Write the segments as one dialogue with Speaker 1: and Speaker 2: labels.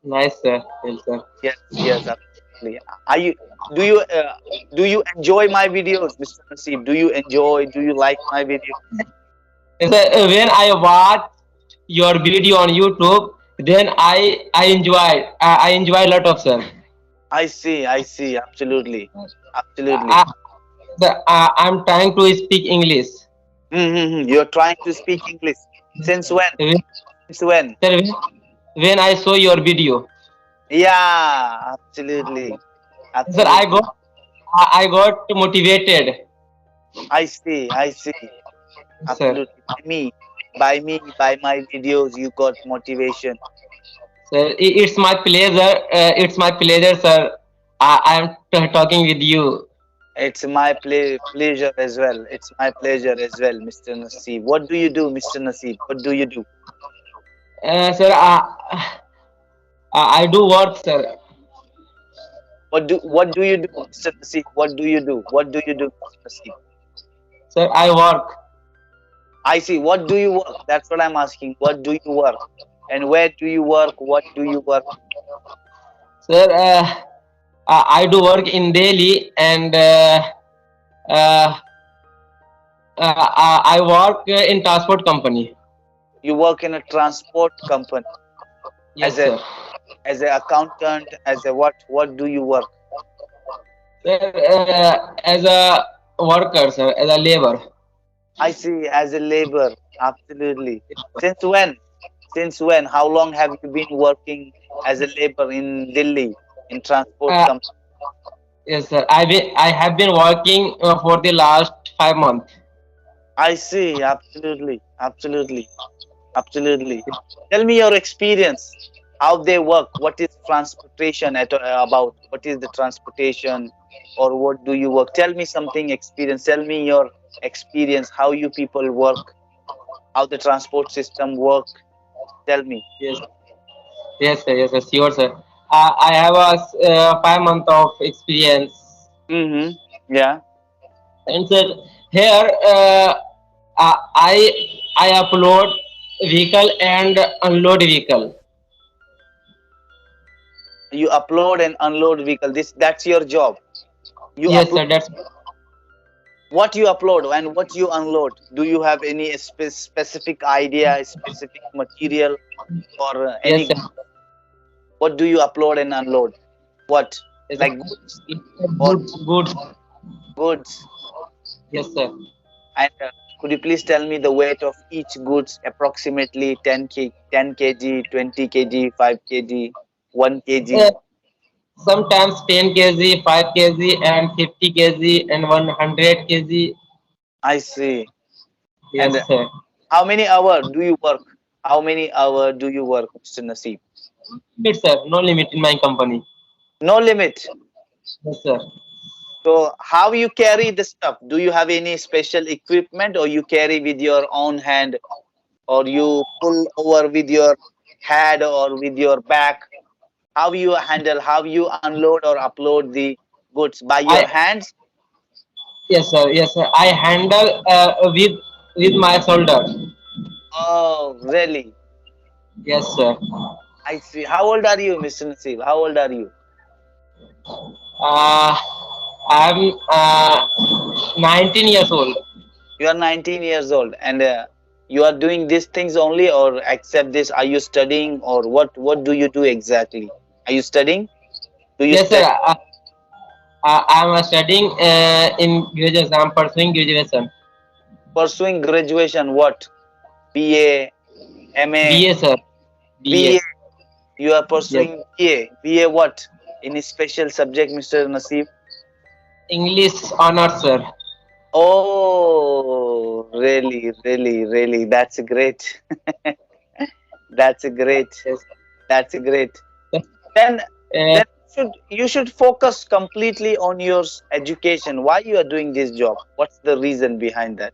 Speaker 1: Nice, sir. Yes, sir.
Speaker 2: Yes, yes, absolutely. Are you? Do you do you enjoy my videos, Mr. Nasib? Do you enjoy? Do you like my video?
Speaker 1: Yes, sir. When I watch your video on YouTube, then I enjoy. I enjoy a lot of, sir.
Speaker 2: I see. I see. Absolutely. Absolutely.
Speaker 1: I, I'm trying to speak English.
Speaker 2: Mm-hmm. You're trying to speak English. Since when?
Speaker 1: When,
Speaker 2: Since when?
Speaker 1: sir, when I saw your video,
Speaker 2: Yeah, absolutely.
Speaker 1: sir,
Speaker 2: Absolutely.
Speaker 1: I got motivated,
Speaker 2: I see. I see.
Speaker 1: sir.
Speaker 2: Absolutely. By my videos, you got motivation.
Speaker 1: Sir, it's my pleasure. It's my pleasure, sir. I am talking with you.
Speaker 2: It's my pleasure as well. It's my pleasure as well, Mr. Nasib. What do you do, Mr. Nasib? What do you do?
Speaker 1: Sir, I do work, sir.
Speaker 2: What do you do, Mr. Nasib? What do you do? What do you do, Mr. Nasib?
Speaker 1: Sir, I work.
Speaker 2: I see. What do you work? That's what I'm asking. What do you work? And where do you work? What do you work?
Speaker 1: Sir, I do work in Delhi, and uh, I work in transport company.
Speaker 2: You work in a transport company as
Speaker 1: Yes,
Speaker 2: a
Speaker 1: sir.
Speaker 2: as a accountant, as a what? What do you work?
Speaker 1: Sir, as a worker, sir, as a labor.
Speaker 2: I see. As a labor. Absolutely. Since when? Since when? How long have you been working as a labor in Delhi in transport
Speaker 1: Uh,
Speaker 2: company?
Speaker 1: yes, sir. I have been working for the last 5 months.
Speaker 2: I see. Absolutely. Absolutely. Absolutely. Tell me your experience. How they work? What is transportation about? What is the transportation, or what do you work? Tell me something experience. Tell me your experience. How you people work? How the transport system work? Tell me.
Speaker 1: Yes, yes, sir, sure, sir. I have a 5 month of experience,
Speaker 2: Mm-hmm. Yeah.
Speaker 1: and sir, here I upload vehicle and unload vehicle.
Speaker 2: You upload and unload vehicle. That's your job. You
Speaker 1: Yes,
Speaker 2: upload
Speaker 1: sir. That's
Speaker 2: what you upload and what you unload. Do you have any specific idea, specific material, or
Speaker 1: yes,
Speaker 2: any?
Speaker 1: sir.
Speaker 2: What do you upload and unload? What,
Speaker 1: Yes,
Speaker 2: like
Speaker 1: sir.
Speaker 2: goods
Speaker 1: It's a
Speaker 2: or
Speaker 1: good.
Speaker 2: goods?
Speaker 1: Yes, sir.
Speaker 2: And could you please tell me the weight of each goods approximately 10 kg, 20 kg, 5 kg, 1
Speaker 1: Uh,
Speaker 2: kg?
Speaker 1: Sometimes 10 kg, 5 kg, and 50 kg, and 100 kg.
Speaker 2: I see. And
Speaker 1: Yes, sir.
Speaker 2: how many hour do you work? How many hour do you work, Mr. Nasib?
Speaker 1: Limit, sir. No limit in my company.
Speaker 2: No limit.
Speaker 1: Yes, sir.
Speaker 2: So how you carry the stuff? Do you have any special equipment, or you carry with your own hand, or you pull over with your head or with your back? How you handle, how you unload or upload the goods by your
Speaker 1: I
Speaker 2: hands?
Speaker 1: Yes, sir. Yes, sir. I handle with my shoulder.
Speaker 2: Oh, really?
Speaker 1: Yes, sir.
Speaker 2: I see. How old are you, Mr. Nasib? How old are you?
Speaker 1: Uh, I'm 19 years old.
Speaker 2: You are 19 years old, and you are doing these things only, or except this, are you studying, or what do you do exactly? Are you studying? Do you
Speaker 1: Yes, sir.
Speaker 2: study?
Speaker 1: I'm studying in graduation. I'm pursuing graduation.
Speaker 2: Pursuing graduation, what? BA, MA,
Speaker 1: BA, sir.
Speaker 2: BA.
Speaker 1: BA.
Speaker 2: You are
Speaker 1: Yes.
Speaker 2: pursuing BA. BA what? Any special subject, Mr. Nasib?
Speaker 1: English honors, sir.
Speaker 2: Oh, really, really, really. That's great. That's great.
Speaker 1: Yes.
Speaker 2: That's great. Then,
Speaker 1: Uh,
Speaker 2: then you should focus completely on your education. Why you are doing this job? What's the reason behind that?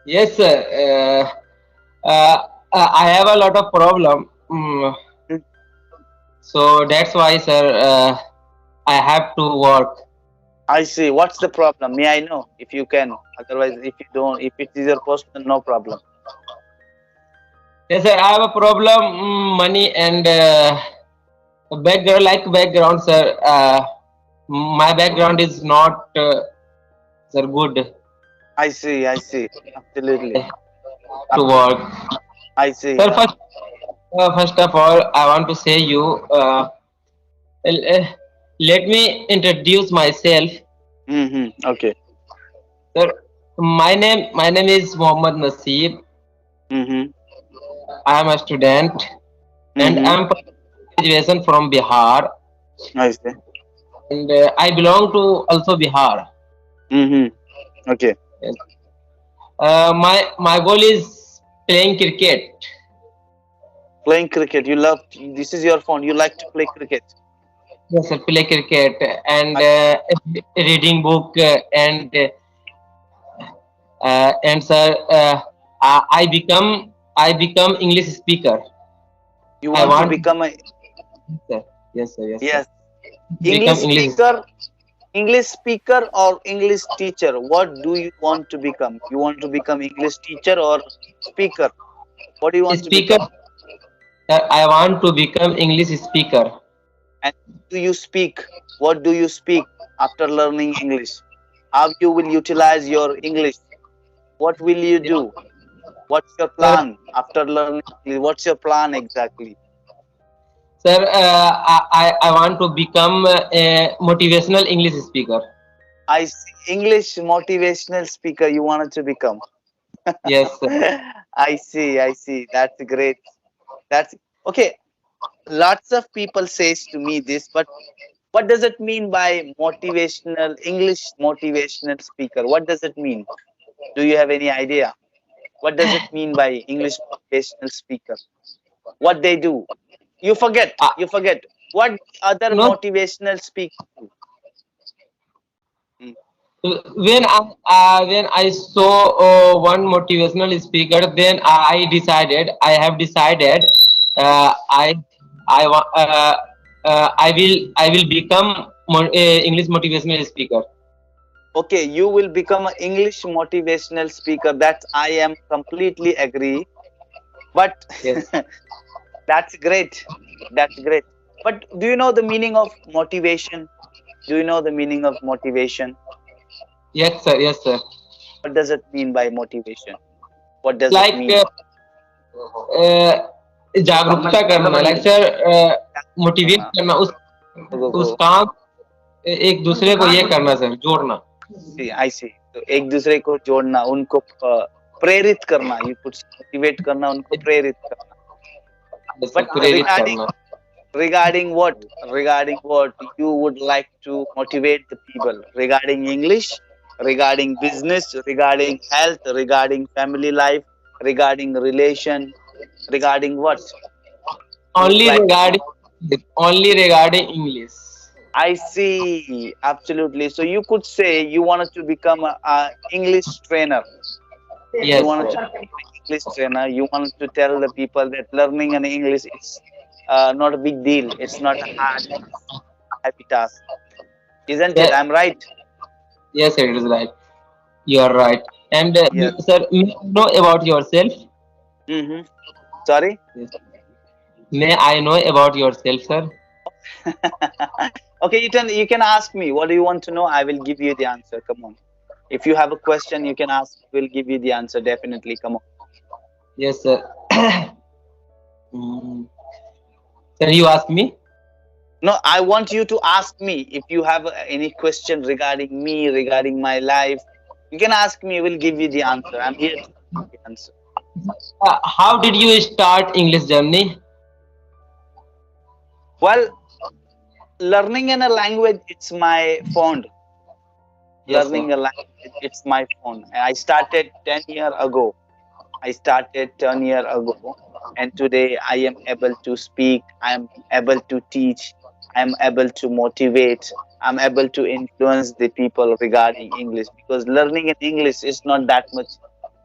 Speaker 1: yes, sir. I have a lot of problem.
Speaker 2: Hmm.
Speaker 1: So that's why, sir. I have to work.
Speaker 2: I see. What's the problem? May I know if you can? Otherwise, if you don't, if it is your personal, no problem.
Speaker 1: Yes, sir. I have a problem, money and background, sir. My background is not, sir, good
Speaker 2: I see, I see. Absolutely.
Speaker 1: to
Speaker 2: Absolutely.
Speaker 1: work.
Speaker 2: I see.
Speaker 1: Sir, first of all, I want to say you. L- uh, Let me introduce myself.
Speaker 2: Okay.
Speaker 1: Sir, my name is Mohammad Nasib.
Speaker 2: Mm-hmm.
Speaker 1: I am a student, and I
Speaker 2: Mm-hmm.
Speaker 1: am graduation from Bihar,
Speaker 2: I see.
Speaker 1: and I belong to also Bihar.
Speaker 2: Mm-hmm. Okay.
Speaker 1: Yes. My goal is playing cricket.
Speaker 2: Playing cricket. You love, this is your phone. You like to play cricket.
Speaker 1: Yes, sir, play cricket and
Speaker 2: I,
Speaker 1: reading book and sir, I become English speaker.
Speaker 2: you
Speaker 1: I
Speaker 2: want to
Speaker 1: want
Speaker 2: become a,
Speaker 1: sir. Yes, sir. Yes, sir.
Speaker 2: yes,
Speaker 1: Become
Speaker 2: English
Speaker 1: English.
Speaker 2: speaker, English speaker or English teacher? What do you want to become? You want to become English teacher or speaker? What do you want to
Speaker 1: Speaker.
Speaker 2: become?
Speaker 1: I want to become English speaker.
Speaker 2: And do you speak? What do you speak after learning English? How you will utilize your English? What will you do? What's your
Speaker 1: Sir,
Speaker 2: plan after learning English? What's your plan exactly?
Speaker 1: sir, I want to become a motivational English speaker.
Speaker 2: I see. English motivational speaker you wanted to become.
Speaker 1: Yes, sir.
Speaker 2: I see, I see. That's great. That's okay. Lots of people says to me this, but what does it mean by motivational English motivational speaker? What does it mean? Do you have any idea? What does it mean by English motivational speaker? What they do? You forget.
Speaker 1: Uh,
Speaker 2: You forget. What other
Speaker 1: no,
Speaker 2: motivational speaker do? Mm.
Speaker 1: when I saw one motivational speaker, then I have decided I will become English motivational speaker.
Speaker 2: Okay, you will become an English motivational speaker. That I am completely agree. But
Speaker 1: Yes,
Speaker 2: that's great. That's great. But do you know the meaning of motivation? Do you know the meaning of motivation?
Speaker 1: yes, sir. Yes, sir.
Speaker 2: What does it mean by motivation? What
Speaker 1: It's
Speaker 2: does it
Speaker 1: like
Speaker 2: mean?
Speaker 1: जागरूकता करना, like sir, motivate
Speaker 2: करना
Speaker 1: करना
Speaker 2: लोगों
Speaker 1: उस
Speaker 2: को
Speaker 1: काम एक दूसरे को ये करना सर, जोड़ना.
Speaker 2: आई सी तो एक दूसरे को जोड़ना उनको प्रेरित करना यू कुड मोटिवेट करना उनको प्रेरित करना
Speaker 1: Yes, sir,
Speaker 2: बट
Speaker 1: प्रेरित
Speaker 2: रिगार्डिंग
Speaker 1: करना.
Speaker 2: regarding what regarding what you would like to motivate the people regarding English, regarding business, regarding health, regarding family life, regarding relation, regarding what you would
Speaker 1: Only
Speaker 2: like to
Speaker 1: regarding only regarding English.
Speaker 2: I see absolutely so you could say you wanted to become a English trainer. You
Speaker 1: Yes,
Speaker 2: wanted to
Speaker 1: sir.
Speaker 2: become an English trainer. You wanted to tell the people that learning an English it's not a big deal. It's not a hard task, happy task, isn't it?
Speaker 1: Yeah,
Speaker 2: I'm right.
Speaker 1: yes, sir, it is right. You are right. And
Speaker 2: Yes.
Speaker 1: sir, may I know about yourself?
Speaker 2: Mm-hmm. Sorry.
Speaker 1: Yes. May I know about yourself, sir?
Speaker 2: Okay, you can ask me. What do you want to know? I will give you the answer. Come on. If you have a question, you can ask. We'll give you the answer. Definitely. Come on.
Speaker 1: Yes, sir. Mm, sir, you ask me?
Speaker 2: No, I want you to ask me if you have any question regarding me, regarding my life. You can ask me. We'll give you the answer. I'm here to give you the answer.
Speaker 1: How did you start English journey?
Speaker 2: Well, learning in a language, it's my fond.
Speaker 1: Yes, sir.
Speaker 2: Learning a language, it's my fond. I started 10 years ago. I started 10 years ago, and today I am able to speak. I am able to teach. I am able to motivate. I'm able to influence the people regarding English because learning in English is not that much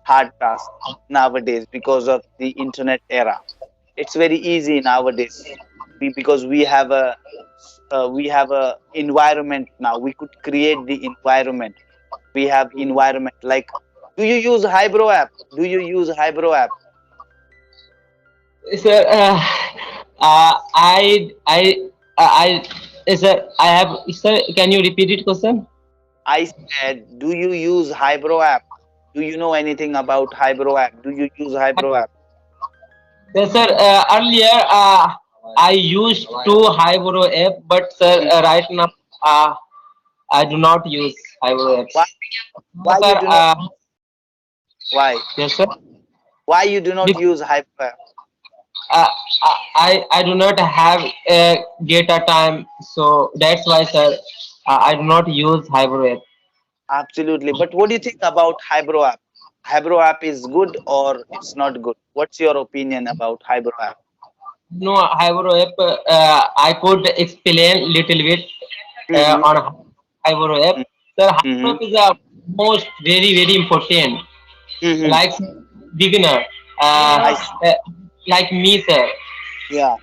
Speaker 2: hard task nowadays because of the internet era. It's very easy nowadays because we have a environment now. We could create the environment. We have environment like. Do you use Hybro app? Do you use Hybro app?
Speaker 1: Sir, sir, I have, sir, can you repeat it question?
Speaker 2: I said, do you use Hybro app? Do you know anything about Hybro app? Do you use Hybro app?
Speaker 1: Yes, sir. Earlier, I used to Hybro app, but sir,
Speaker 2: Hmm.
Speaker 1: right now, uh, I do not use Hybro apps.
Speaker 2: Why?
Speaker 1: No,
Speaker 2: Why you
Speaker 1: sir.
Speaker 2: do not? Why?
Speaker 1: Yes, sir.
Speaker 2: Why you do not
Speaker 1: Because,
Speaker 2: use Hybro app?
Speaker 1: uh, I do not have data time, so that's why, sir. I do not use Hybro app.
Speaker 2: Absolutely. But what do you think about Hybro app? Hybro app is good or it's not good? What's your opinion about Hybro app?
Speaker 1: No, Hybro app. I could explain little bit
Speaker 2: Mm-hmm.
Speaker 1: on Hybro app. Sir, Hybro
Speaker 2: Mm-hmm.
Speaker 1: app is a most very important.
Speaker 2: Mm-hmm.
Speaker 1: Like beginner,
Speaker 2: I
Speaker 1: uh,
Speaker 2: see.
Speaker 1: uh, like me, sir.
Speaker 2: Yeah.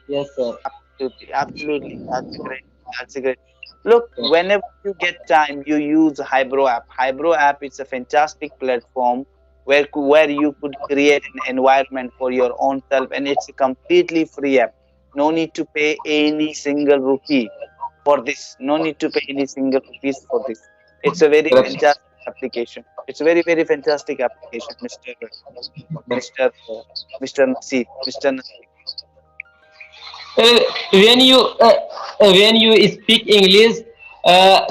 Speaker 1: Yes, sir.
Speaker 2: Absolutely, absolutely. That's great. That's great. Look, whenever you get time, you use Hybro app. Hybro app is a fantastic platform where you could create an environment for your own self, and it's a completely free app. No need to pay any single rupee for this. No need to pay any single rupees for this. It's a very
Speaker 1: Correct.
Speaker 2: fantastic application. It's a very fantastic application, Mister Mister Nasib, Mister Nasib.
Speaker 1: Uh, when you when you speak English,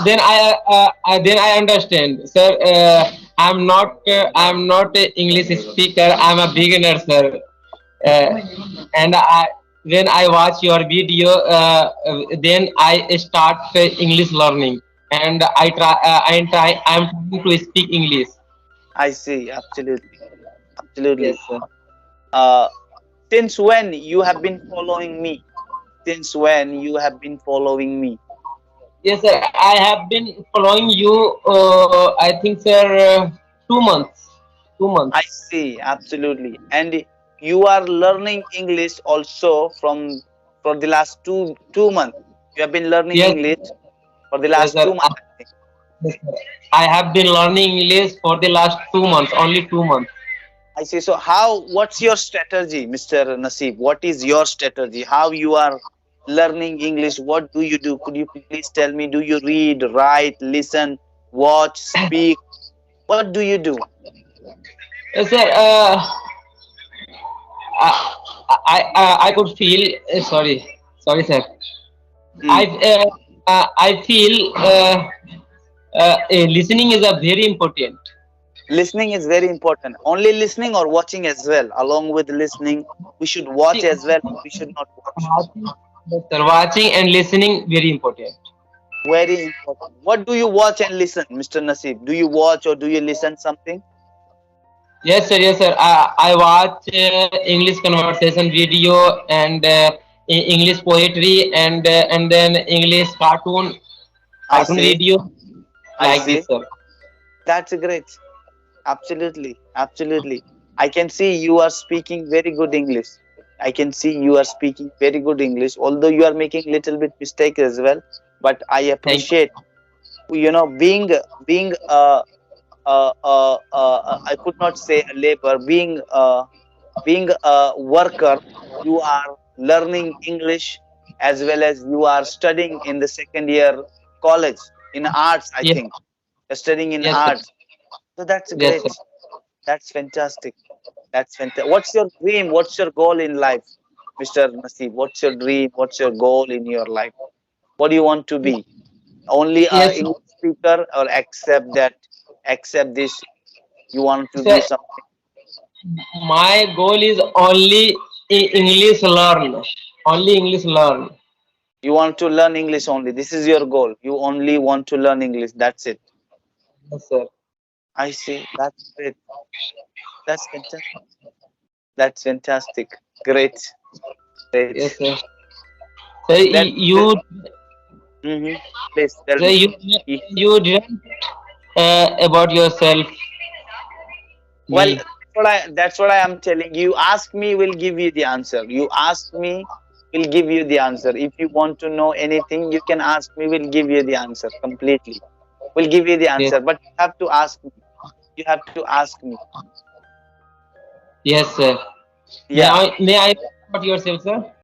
Speaker 1: then I understand, sir. I'm not a English speaker. I'm a beginner, sir. Uh, and when I watch your video, then I start English learning, and I'm trying to speak English.
Speaker 2: I see. Absolutely, absolutely.
Speaker 1: Yes, sir.
Speaker 2: Uh, since when you have been following me? Since when you have been following me?
Speaker 1: Yes, sir. I have been following you. I think, sir, 2 months. 2 months.
Speaker 2: I see, absolutely. And you are learning English also from for the last two months. You have been learning
Speaker 1: Yes,
Speaker 2: English for the
Speaker 1: yes,
Speaker 2: last
Speaker 1: sir.
Speaker 2: 2 months, I think.
Speaker 1: Yes, sir. I have been learning English for the last 2 months. Only 2 months.
Speaker 2: I see. So how? What's your strategy, Mr. Nasib? What is your strategy? How you are learning English? What do you do? Could you please tell me? Do you read, write, listen, watch, speak? What do you do?
Speaker 1: Yes, sir. I could feel. Sorry, sir.
Speaker 2: Hmm.
Speaker 1: I feel listening is a very important.
Speaker 2: Listening is very important. Only listening or watching as well. Along with listening, we should watch as well. We should not watch.
Speaker 1: Watching, yes, sir. Watching and listening very important.
Speaker 2: Very important. What do you watch and listen, Mr. Nasib? Do you watch or do you listen something?
Speaker 1: Yes, sir. Yes, sir. I watch English conversation video and English poetry and then English
Speaker 2: I
Speaker 1: cartoon
Speaker 2: see.
Speaker 1: video
Speaker 2: I
Speaker 1: like
Speaker 2: see.
Speaker 1: this, sir.
Speaker 2: That's great. Absolutely. Absolutely. I can see you are speaking very good English. I can see you are speaking very good English, although you are making little bit mistake as well. But I
Speaker 1: Thank
Speaker 2: appreciate, being I could not say a labor, being a worker, you are learning English as well as you are studying in the second year college in arts, I
Speaker 1: you. Yes,
Speaker 2: think. You're studying in
Speaker 1: yes, sir.
Speaker 2: arts. So that's
Speaker 1: Yes, sir.
Speaker 2: great. That's fantastic. That's fantastic. What's your dream? What's your goal in life, Mr. Nasib? What's your dream? What's your goal in your life? What do you want to be? Only a
Speaker 1: Yes,
Speaker 2: English speaker or accept this, you want to
Speaker 1: sir.
Speaker 2: be something.
Speaker 1: My goal is only English learn. Only English learn.
Speaker 2: You want to learn English only. This is your goal. You only want to learn English. That's it.
Speaker 1: Yes, sir.
Speaker 2: I see. That's great. That's fantastic. That's fantastic. Great. Great.
Speaker 1: Yes, sir. So
Speaker 2: That. Mm-hmm. Please tell
Speaker 1: so
Speaker 2: me. Y-
Speaker 1: you didn't about yourself,
Speaker 2: Well,
Speaker 1: me.
Speaker 2: that's what I am telling you. Ask me, will give you the answer. You ask me, will give you the answer. If you want to know anything, you can ask me. Will give you the answer completely. Will give you the
Speaker 1: Yes,
Speaker 2: answer. But you have to ask me. You have to ask me.
Speaker 1: yes, sir.
Speaker 2: Yeah.
Speaker 1: May I know about yourself, sir?